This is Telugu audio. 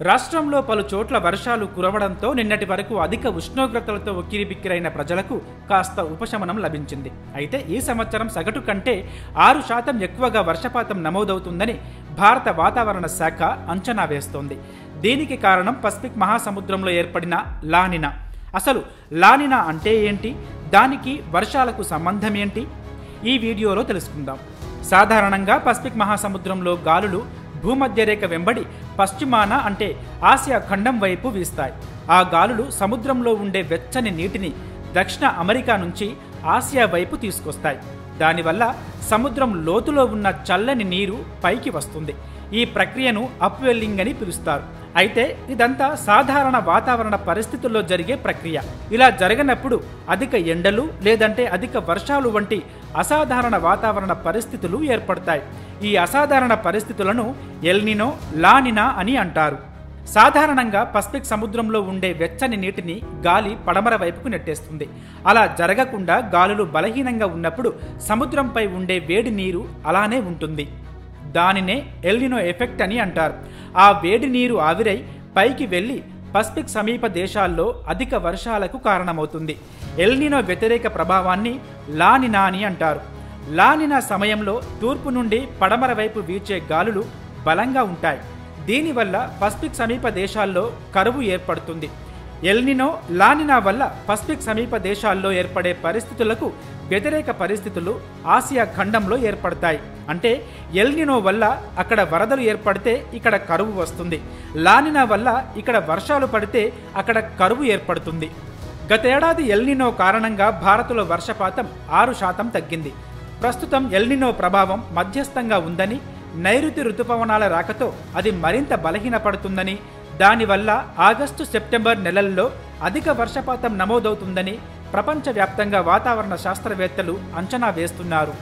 రాష్ట్రంలో పలు చోట్ల వర్షాలు కురవడంతో నిన్నటి వరకు అధిక ఉష్ణోగ్రతలతో ఉక్కిరిబిక్కిరైన ప్రజలకు కాస్త ఉపశమనం లభించింది. అయితే ఈ సంవత్సరం సగటు కంటే 6% ఎక్కువగా వర్షపాతం నమోదవుతుందని భారత వాతావరణ శాఖ అంచనా వేస్తోంది. దీనికి కారణం పసిఫిక్ మహాసముద్రంలో ఏర్పడిన లానినా. అసలు లానినా అంటే ఏంటి, దానికి వర్షాలకు సంబంధం ఏంటి, ఈ వీడియోలో తెలుసుకుందాం. సాధారణంగా పసిఫిక్ మహాసముద్రంలో గాలులు భూమధ్యరేఖ వెంబడి పశ్చిమాన అంటే ఆసియా ఖండం వైపు వీస్తాయి. ఆ గాలులు సముద్రంలో ఉండే వెచ్చని నీటిని దక్షిణ అమెరికా నుంచి ఆసియా వైపు తీసుకొస్తాయి. దానివల్ల సముద్రం లోతులో ఉన్న చల్లని నీరు పైకి వస్తుంది. ఈ ప్రక్రియను అప్వెల్లింగ్ అని పిలుస్తారు. అయితే ఇదంతా సాధారణ వాతావరణ పరిస్థితుల్లో జరిగే ప్రక్రియ. ఇలా జరగనప్పుడు అధిక ఎండలు లేదంటే అధిక వర్షాలు వంటి అసాధారణ వాతావరణ పరిస్థితులు ఏర్పడతాయి. ఈ అసాధారణ పరిస్థితులను ఎల్నినో, లానినా అని అంటారు. సాధారణంగా పసిఫిక్ సముద్రంలో ఉండే వెచ్చని నీటిని గాలి పడమర వైపుకు నెట్టేస్తుంది. అలా జరగకుండా గాలులు బలహీనంగా ఉన్నప్పుడు సముద్రంపై ఉండే వేడి నీరు అలానే ఉంటుంది. దానినే ఎల్నినో ఎఫెక్ట్ అని అంటారు. ఆ వేడి నీరు ఆవిరై పైకి వెళ్లి పసిఫిక్ సమీప దేశాల్లో అధిక వర్షాలకు కారణమవుతుంది. ఎల్నినో వ్యతిరేక ప్రభావాన్ని లానినా అని అంటారు. లానినా సమయంలో తూర్పు నుండి పడమర వైపు వీచే గాలులు బలంగా ఉంటాయి. దీనివల్ల పసిఫిక్ సమీప దేశాల్లో కరువు ఏర్పడుతుంది. ఎల్నినో, లానినా వల్ల పసిఫిక్ సమీప దేశాల్లో ఏర్పడే పరిస్థితులకు వ్యతిరేక పరిస్థితులు ఆసియా ఖండంలో ఏర్పడతాయి. అంటే ఎల్నినో వల్ల అక్కడ వరదలు ఏర్పడితే ఇక్కడ కరువు వస్తుంది. లానినా వల్ల ఇక్కడ వర్షాలు పడితే అక్కడ కరువు ఏర్పడుతుంది. గతేడాది ఎల్నినో కారణంగా భారత్లో వర్షపాతం 6% తగ్గింది. ప్రస్తుతం ఎల్నినో ప్రభావం మధ్యస్థంగా ఉందని, నైరుతి రుతుపవనాల రాకతో అది మరింత బలహీనపడుతుందని, దానివల్ల ఆగస్టు, సెప్టెంబర్ నెలల్లో అధిక వర్షపాతం నమోదవుతుందని ప్రపంచవ్యాప్తంగా వాతావరణ శాస్త్రవేత్తలు అంచనా వేస్తున్నారు.